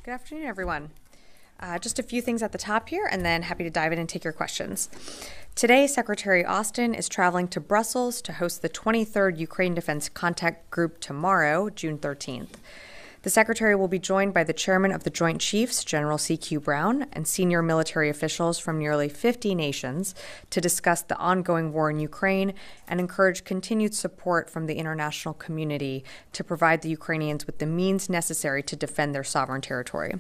Good afternoon, everyone. Just a few things at the top here, and then happy to dive in and take your questions. Today, Secretary Austin is traveling to Brussels to host the 23rd Ukraine Defense Contact Group tomorrow, June 13th. The Secretary will be joined by the Chairman of the Joint Chiefs, General C.Q. Brown, and senior military officials from nearly 50 nations to discuss the ongoing war in Ukraine and encourage continued support from the international community to provide the Ukrainians with the means necessary to defend their sovereign territory.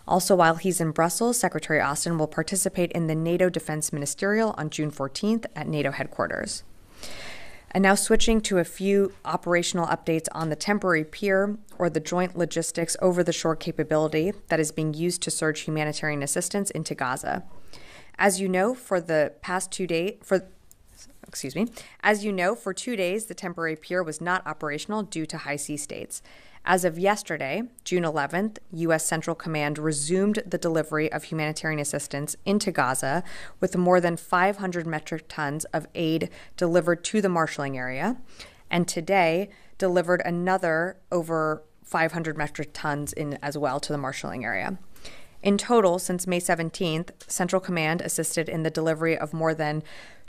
Also, while he's in Brussels, Secretary Austin will participate in the NATO Defense Ministerial on June 14th at NATO headquarters. And now switching to a few operational updates on the temporary pier, or the joint logistics over-the-shore capability that is being used to surge humanitarian assistance into Gaza. As you know, for 2 days, the temporary pier was not operational due to high sea states. As of yesterday, June 11th, U.S. Central Command resumed the delivery of humanitarian assistance into Gaza with more than 500 metric tons of aid delivered to the marshalling area, and today delivered another over 500 metric tons in as well to the marshalling area. In total, since May 17th, Central Command assisted in the delivery of more than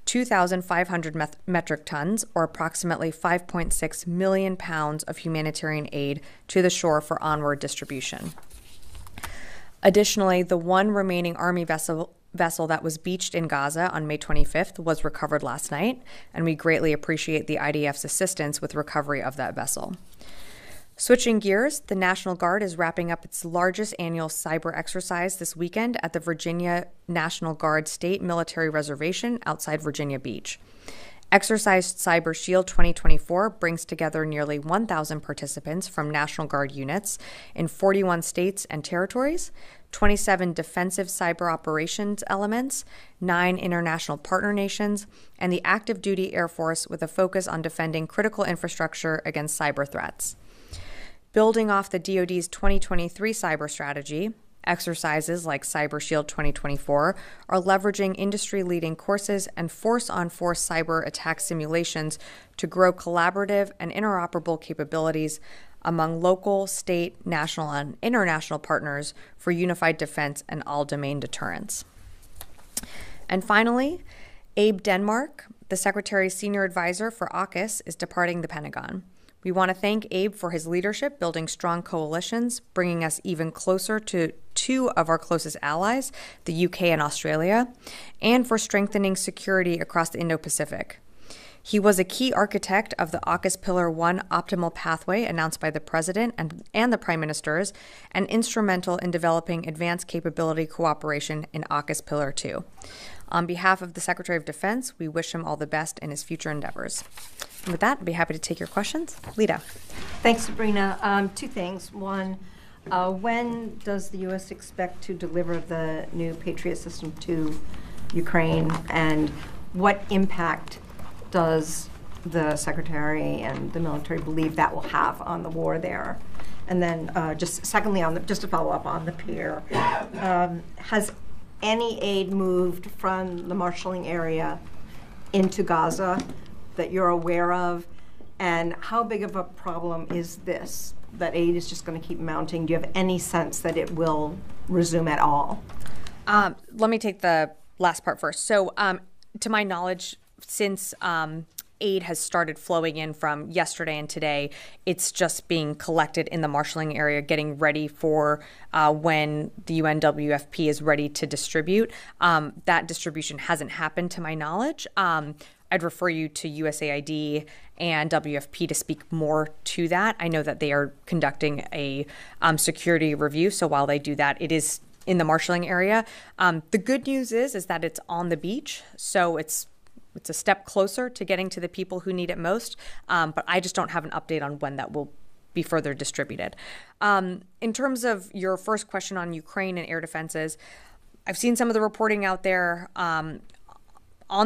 2,500 metric tons, or approximately 5.6 million pounds of humanitarian aid to the shore for onward distribution. Additionally, the one remaining Army vessel that was beached in Gaza on May 25th was recovered last night, and we greatly appreciate the IDF's assistance with recovery of that vessel. Switching gears, the National Guard is wrapping up its largest annual cyber exercise this weekend at the Virginia National Guard State Military Reservation outside Virginia Beach. Exercise Cyber Shield 2024 brings together nearly 1,000 participants from National Guard units in 41 states and territories, 27 defensive cyber operations elements, 9 international partner nations, and the active duty Air Force with a focus on defending critical infrastructure against cyber threats. Building off the DoD's 2023 cyber strategy, exercises like Cyber Shield 2024 are leveraging industry-leading courses and force-on-force cyber attack simulations to grow collaborative and interoperable capabilities among local, state, national, and international partners for unified defense and all-domain deterrence. And finally, Abe Denmark, the Secretary's senior advisor for AUKUS, is departing the Pentagon. We want to thank Abe for his leadership, building strong coalitions, bringing us even closer to 2 of our closest allies, the UK and Australia, and for strengthening security across the Indo-Pacific. He was a key architect of the AUKUS Pillar 1 optimal pathway announced by the President and the Prime Ministers, and instrumental in developing advanced capability cooperation in AUKUS Pillar 2. On behalf of the Secretary of Defense, we wish him all the best in his future endeavors. And with that, I'd be happy to take your questions. Lita. Thanks, Sabrina. 2 things. One, when does the U.S. expect to deliver the new Patriot system to Ukraine, and what impact does the Secretary and the military believe that will have on the war there? And then just secondly, just to follow up on the pier, has any aid moved from the marshalling area into Gaza that you're aware of? And how big of a problem is this, that aid is just going to keep mounting? Do you have any sense that it will resume at all? Let me take the last part first. So to my knowledge, since aid has started flowing in from yesterday and today, it's just being collected in the marshalling area, getting ready for when the UNWFP is ready to distribute. That distribution hasn't happened to my knowledge. I'd refer you to USAID and WFP to speak more to that. I know that they are conducting a security review, so while they do that, it is in the marshalling area. The good news is that it's on the beach, so it's a step closer to getting to the people who need it most, but I just don't have an update on when that will be further distributed. In terms of your first question on Ukraine and air defenses, I've seen some of the reporting out there on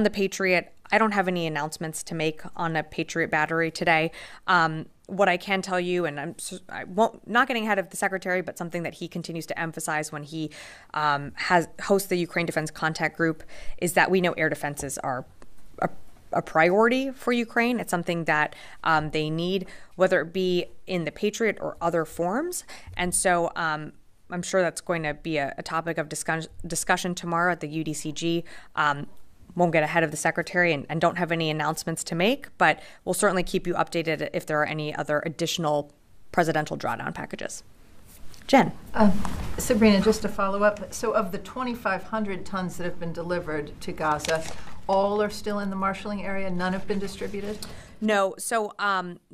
the Patriot. I don't have any announcements to make on a Patriot battery today. What I can tell you, and not getting ahead of the Secretary, but something that he continues to emphasize when he hosts the Ukraine Defense Contact Group, is that we know air defenses are a priority for Ukraine. It's something that they need, whether it be in the Patriot or other forms. And so I'm sure that's going to be a topic of discussion tomorrow at the UDCG. Won't get ahead of the secretary and don't have any announcements to make, but we'll certainly keep you updated if there are any other additional presidential drawdown packages. Jen. Sabrina, just to follow up, so of the 2,500 tons that have been delivered to Gaza, all are still in the marshalling area? None have been distributed? No. So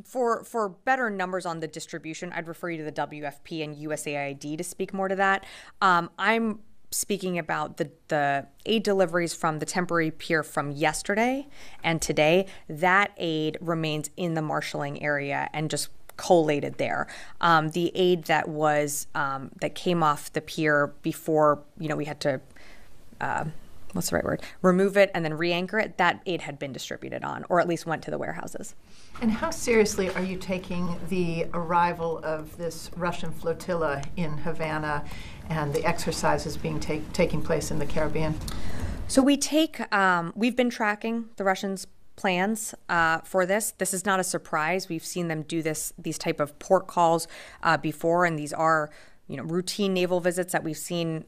for better numbers on the distribution, I'd refer you to the WFP and USAID to speak more to that. I'm speaking about the aid deliveries from the temporary pier from yesterday and today. That aid remains in the marshalling area and just collated there. The aid that was that came off the pier before we had to what's the right word? Remove it and then re-anchor it. That aid had been distributed on, or at least went to the warehouses. And how seriously are you taking the arrival of this Russian flotilla in Havana and the exercises being taking place in the Caribbean? So we've been tracking the Russians' plans for this. This is not a surprise. We've seen them do these type of port calls before, and these are routine naval visits that we've seen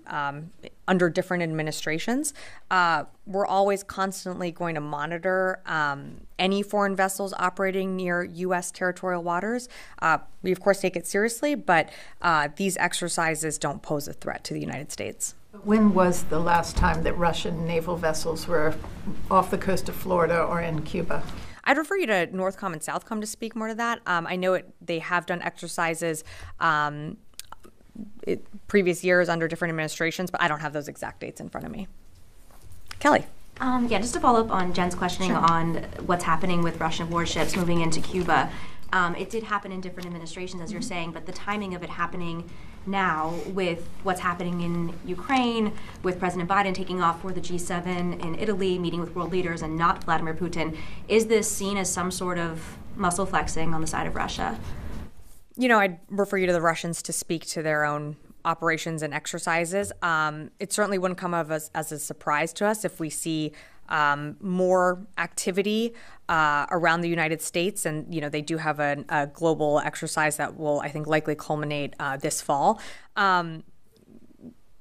under different administrations. We're always constantly going to monitor any foreign vessels operating near U.S. territorial waters. We, of course, take it seriously, but these exercises don't pose a threat to the United States. When was the last time that Russian naval vessels were off the coast of Florida or in Cuba? I'd refer you to Northcom and Southcom to speak more to that. I know they have done exercises previous years under different administrations, but I don't have those exact dates in front of me. Kelly. Just to follow up on Jen's questioning on what's happening with Russian warships moving into Cuba. It did happen in different administrations, as you're saying, but the timing of it happening now with what's happening in Ukraine, with President Biden taking off for the G7 in Italy, meeting with world leaders and not Vladimir Putin, is this seen as some sort of muscle flexing on the side of Russia? I'd refer you to the Russians to speak to their own operations and exercises. It certainly wouldn't come as a surprise to us if we see more activity around the United States. And, they do have a global exercise that will, I think, likely culminate this fall.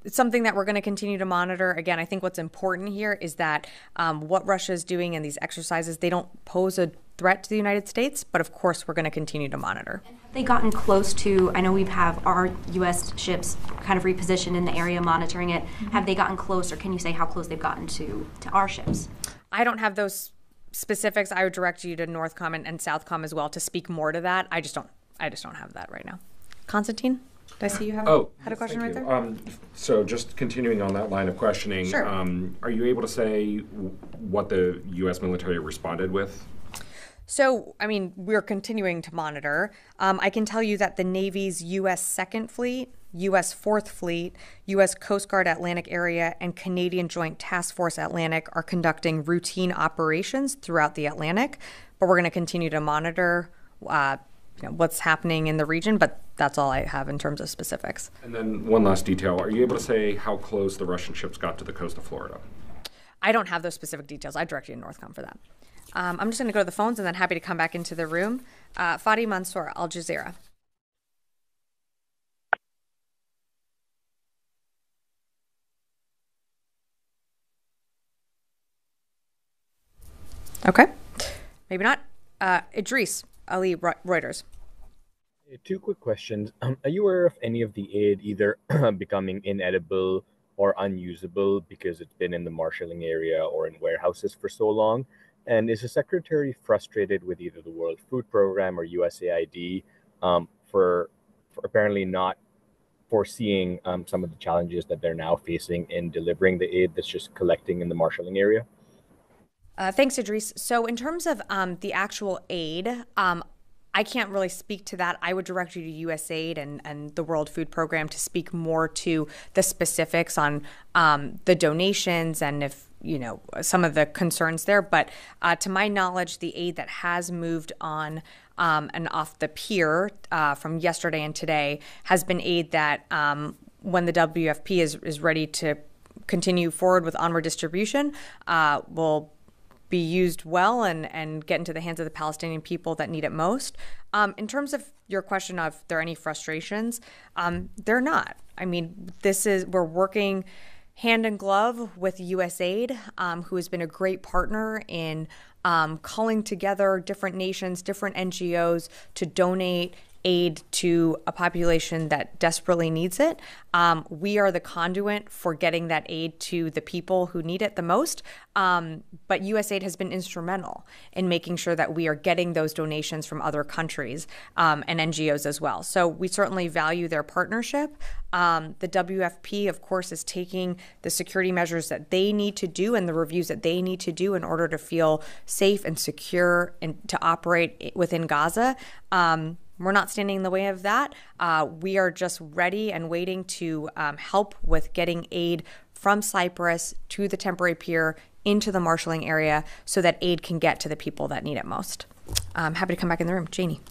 It's something that we're going to continue to monitor. Again, I think what's important here is that what Russia is doing in these exercises, they don't pose a threat to the United States, but of course we're going to continue to monitor. And have they gotten close to, I know we have our U.S. ships kind of repositioned in the area monitoring it. Mm-hmm. Have they gotten close, or can you say how close they've gotten to our ships? I don't have those specifics. I would direct you to Northcom and Southcom as well to speak more to that. I just don't have that right now. Constantine? Did I see you had a question right there? So just continuing on that line of questioning, sure. Are you able to say what the U.S. military responded with? So, we're continuing to monitor. I can tell you that the Navy's U.S. 2nd Fleet, U.S. 4th Fleet, U.S. Coast Guard Atlantic Area, and Canadian Joint Task Force Atlantic are conducting routine operations throughout the Atlantic. But we're going to continue to monitor what's happening in the region, but that's all I have in terms of specifics. And then one last detail. Are you able to say how close the Russian ships got to the coast of Florida? I don't have those specific details. I direct you to Northcom for that. I'm just going to go to the phones and then happy to come back into the room. Fadi Mansour, Al Jazeera. Okay. Maybe not. Idris Ali, Reuters. Two quick questions. Are you aware of any of the aid either becoming inedible or unusable because it's been in the marshalling area or in warehouses for so long? And is the Secretary frustrated with either the World Food Program or USAID for apparently not foreseeing some of the challenges that they're now facing in delivering the aid that's just collecting in the marshalling area? Thanks, Idris. So in terms of the actual aid, I can't really speak to that. I would direct you to USAID and the World Food Program to speak more to the specifics on the donations and if, some of the concerns there. But to my knowledge, the aid that has moved on and off the pier from yesterday and today has been aid that when the WFP is ready to continue forward with onward distribution, will be used well and get into the hands of the Palestinian people that need it most. In terms of your question of there are any frustrations, they're not. I mean, we're working hand in glove with USAID, who has been a great partner in culling together different nations, different NGOs to donate aid to a population that desperately needs it. We are the conduit for getting that aid to the people who need it the most. But USAID has been instrumental in making sure that we are getting those donations from other countries and NGOs as well. So we certainly value their partnership. The WFP, of course, is taking the security measures that they need to do and the reviews that they need to do in order to feel safe and secure and to operate within Gaza. We're not standing in the way of that. We are just ready and waiting to help with getting aid from Cyprus to the temporary pier into the marshalling area so that aid can get to the people that need it most. I'm happy to come back in the room. Janie.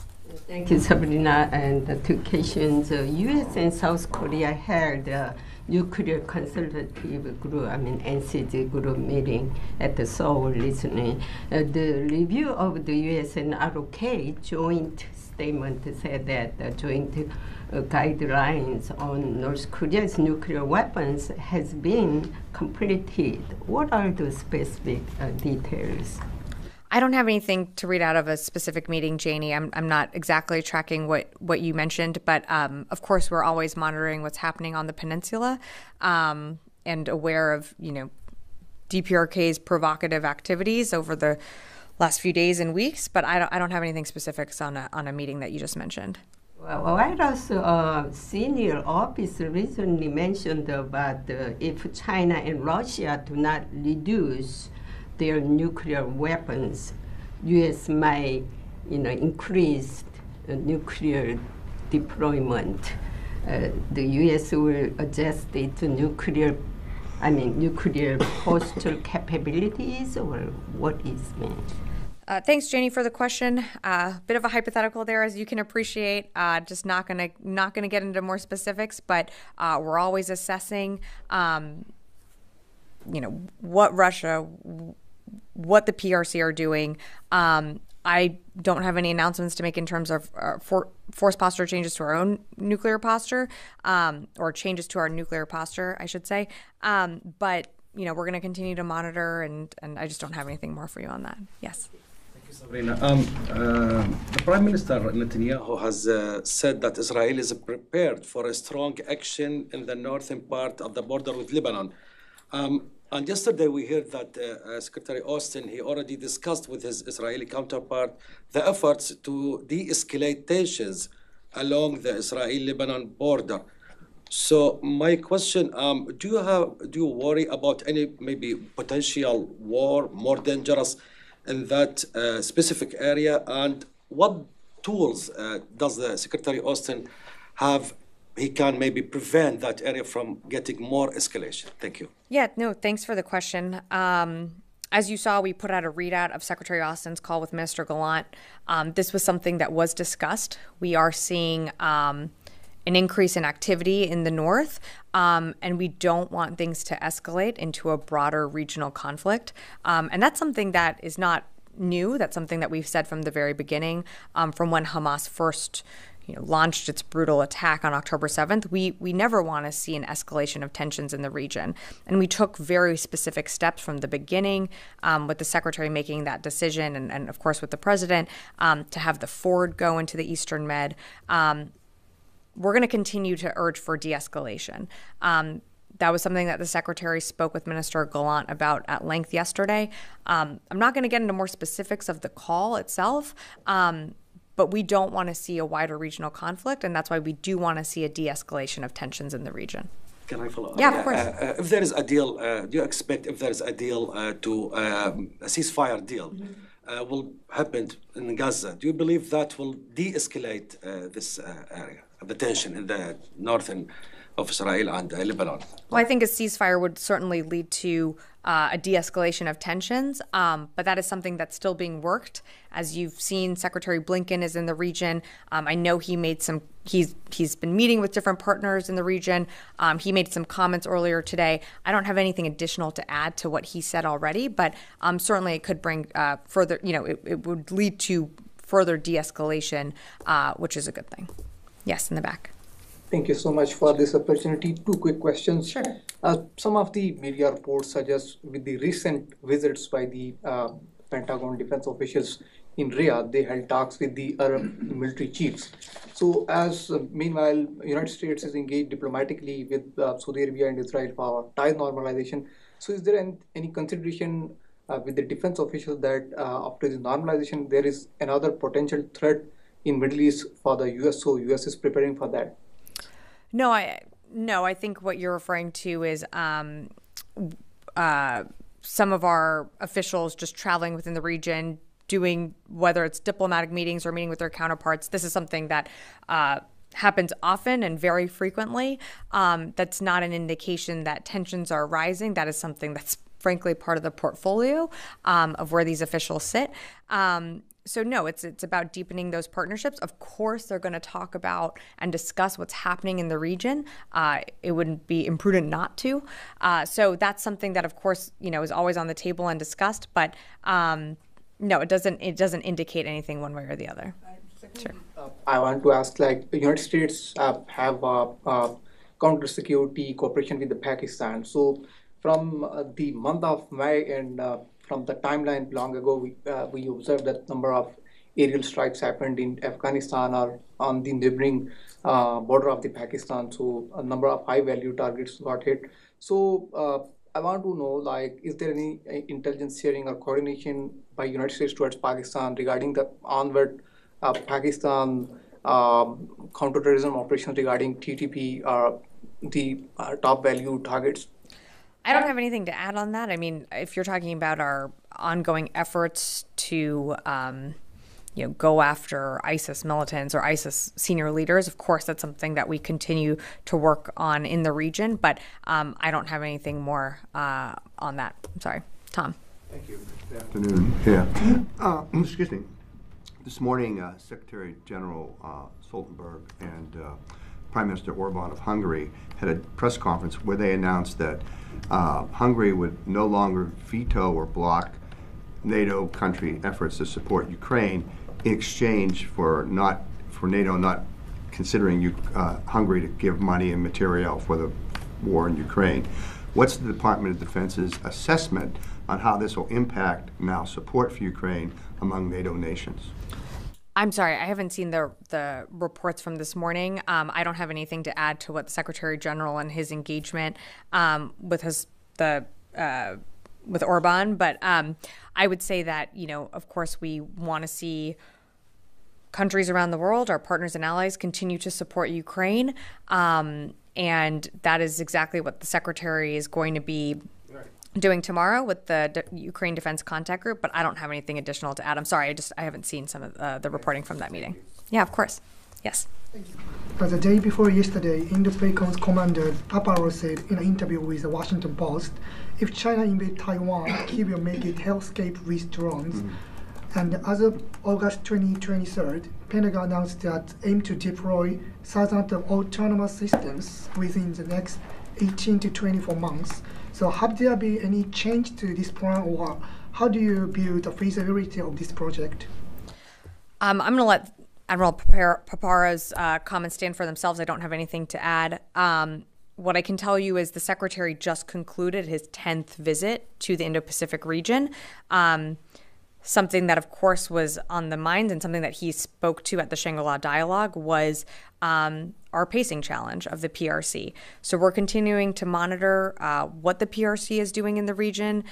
Thank you, Sabrina. And the two questions. U.S. and South Korea held a nuclear consultative group, NCG group meeting at the Seoul recently. The review of the U.S. and ROK joint statement said that the joint guidelines on North Korea's nuclear weapons has been completed. What are the specific details? I don't have anything to read out of a specific meeting, Janie. I'm not exactly tracking what you mentioned, but of course we're always monitoring what's happening on the peninsula and aware of DPRK's provocative activities over the last few days and weeks. But I don't have anything specifics on a meeting that you just mentioned. Well, White House senior officer recently mentioned about if China and Russia do not reduce their nuclear weapons, U.S. might, increase nuclear deployment. The U.S. will adjust its nuclear postal capabilities, or what is meant? Thanks, Janie, for the question. Bit of a hypothetical there, as you can appreciate. Just not gonna get into more specifics, but we're always assessing, what the PRC are doing. I don't have any announcements to make in terms of force posture changes to our own nuclear posture, or changes to our nuclear posture, I should say. But we're going to continue to monitor, and I just don't have anything more for you on that. Yes. Thank you, Sabrina. The Prime Minister Netanyahu has said that Israel is prepared for a strong action in the northern part of the border with Lebanon. And yesterday we heard that Secretary Austin, he already discussed with his Israeli counterpart the efforts to de-escalate tensions along the Israel-Lebanon border. So my question, do you worry about any maybe potential war more dangerous in that specific area? And what tools does the Secretary Austin have? He can maybe prevent that area from getting more escalation. Thank you. Yeah, no, thanks for the question. As you saw, we put out a readout of Secretary Austin's call with Minister Gallant. This was something that was discussed. We are seeing an increase in activity in the north, and we don't want things to escalate into a broader regional conflict. And that's something that is not new. That's something that we've said from the very beginning, from when Hamas first launched its brutal attack on October 7th. We never want to see an escalation of tensions in the region. And we took very specific steps from the beginning, with the secretary making that decision and of course with the president, to have the Ford go into the Eastern Med. We're going to continue to urge for de-escalation. That was something that the secretary spoke with Minister Gallant about at length yesterday. I'm not going to get into more specifics of the call itself, but we don't want to see a wider regional conflict, and that's why we do want to see a de-escalation of tensions in the region. Can I follow up? Yeah, of course. If there is a deal, do you expect if there is a deal to a ceasefire deal will happen in Gaza? Do you believe that will de-escalate this area of the tension in the northern of Israel and Lebanon? Well, I think a ceasefire would certainly lead to a de-escalation of tensions, but that is something that's still being worked. As you've seen, Secretary Blinken is in the region. I know he's been meeting with different partners in the region. He made some comments earlier today. I don't have anything additional to add to what he said already, but certainly it could bring further, it would lead to further de-escalation, which is a good thing. Yes, in the back. Thank you so much for this opportunity. Two quick questions. Sure. Some of the media reports suggest with the recent visits by the Pentagon defense officials in Riyadh, they held talks with the Arab military chiefs. So as meanwhile, United States is engaged diplomatically with Saudi Arabia and Israel for ties normalization. So is there any consideration with the defense officials that after the normalization, there is another potential threat in Middle East for the U.S., so U.S. is preparing for that? No, I think what you're referring to is some of our officials just traveling within the region, doing whether it's diplomatic meetings or meeting with their counterparts. This is something that happens often and very frequently. That's not an indication that tensions are rising. That is something that's frankly part of the portfolio of where these officials sit. So no, it's about deepening those partnerships. Of course, they're going to talk about and discuss what's happening in the region. It wouldn't be imprudent not to. So that's something that, of course, is always on the table and discussed. But no, it doesn't indicate anything one way or the other. Sure. I want to ask, the United States have counter-security cooperation with the Pakistan. So from the month of May and from the timeline long ago, we observed that number of aerial strikes happened in Afghanistan or on the neighboring border of the Pakistan. So a number of high-value targets got hit. So I want to know, is there any intelligence sharing or coordination by United States towards Pakistan regarding the onward Pakistan counterterrorism operations regarding TTP or the top value targets? I don't have anything to add on that. I mean, if you're talking about our ongoing efforts to, go after ISIS militants or ISIS senior leaders, of course, that's something that we continue to work on in the region. But I don't have anything more on that. I'm sorry. Tom. Thank you. Good afternoon. Yeah. Excuse me. This morning, Secretary General Stoltenberg and Prime Minister Orban of Hungary had a press conference where they announced that Hungary would no longer veto or block NATO country efforts to support Ukraine in exchange for NATO not considering Hungary to give money and material for the war in Ukraine. What's the Department of Defense's assessment on how this will impact now support for Ukraine among NATO nations? I'm sorry, I haven't seen the reports from this morning. I don't have anything to add to what the Secretary General and his engagement with Orban, but I would say that, of course, we want to see countries around the world, our partners and allies, continue to support Ukraine, and that is exactly what the Secretary is going to be doing tomorrow with the Ukraine Defense Contact Group, but I don't have anything additional to add. I'm sorry, I haven't seen some of the reporting from that meeting. Yeah, of course. Yes. The day before yesterday, Indo-PACOM's commander Paparos said in an interview with the Washington Post, if China invades Taiwan, he will make it hellscape with drones. And as of August 2023, Pentagon announced that aim to deploy thousands of autonomous systems within the next 18 to 24 months. So have there been any change to this plan, or how do you view the feasibility of this project? I'm going to let Admiral Paparo's comments stand for themselves. I don't have anything to add. What I can tell you is the Secretary just concluded his 10th visit to the Indo-Pacific region. Something that, of course, was on the mind and something that he spoke to at the Shangri-La Dialogue was our pacing challenge of the PRC. So we're continuing to monitor what the PRC is doing in the region,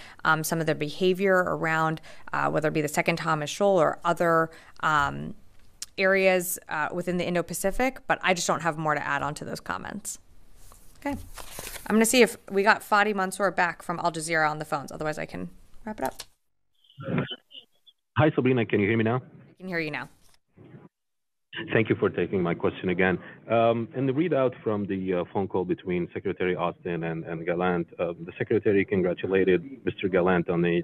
some of their behavior around whether it be the Second Thomas Shoal or other areas within the Indo-Pacific, but I just don't have more to add on to those comments. Okay. I'm going to see if we got Fadi Mansour back from Al Jazeera on the phones. Otherwise, I can wrap it up. Hi, Sabrina. Can you hear me now? I can hear you now. Thank you for taking my question again. In the readout from the phone call between Secretary Austin and Gallant, the Secretary congratulated Mr. Gallant on the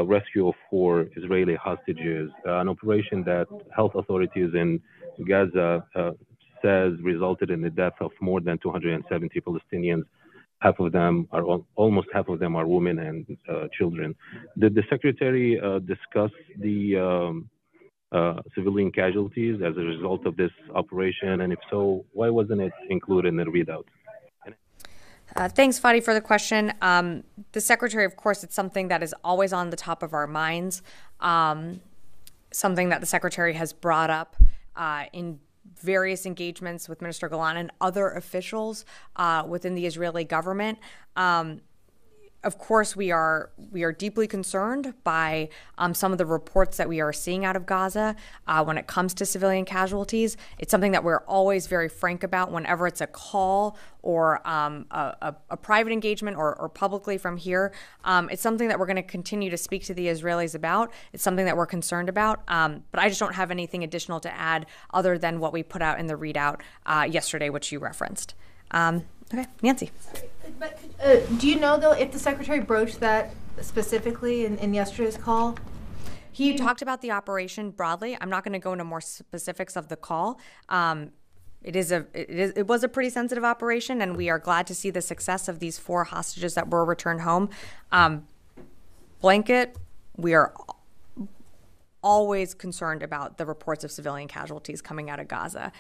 rescue of 4 Israeli hostages, an operation that health authorities in Gaza says resulted in the death of more than 270 Palestinians. Almost half of them are women and children. Did the Secretary discuss the civilian casualties as a result of this operation? And if so, why wasn't it included in the readout? Thanks, Fadi, for the question. The Secretary, of course, it's something that is always on the top of our minds, something that the Secretary has brought up in various engagements with Minister Gallant and other officials within the Israeli government. Of course, we are deeply concerned by some of the reports that we are seeing out of Gaza when it comes to civilian casualties. It's something that we're always very frank about whenever it's a call or a private engagement or publicly from here. It's something that we're going to continue to speak to the Israelis about. It's something that we're concerned about. But I just don't have anything additional to add other than what we put out in the readout yesterday, which you referenced. Okay, Nancy. But do you know, though, if the Secretary broached that specifically in yesterday's call? He talked about the operation broadly. I'm not going to go into more specifics of the call. It was a pretty sensitive operation, and we are glad to see the success of these 4 hostages that were returned home. Blanket, we are always concerned about the reports of civilian casualties coming out of Gaza.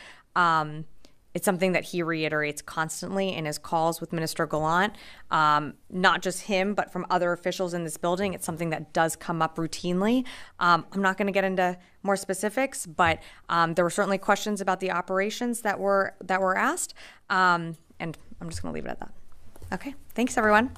It's something that he reiterates constantly in his calls with Minister Gallant, not just him, but from other officials in this building. It's something that does come up routinely. I'm not going to get into more specifics, but there were certainly questions about the operations that were asked, and I'm just going to leave it at that. Okay, thanks, everyone.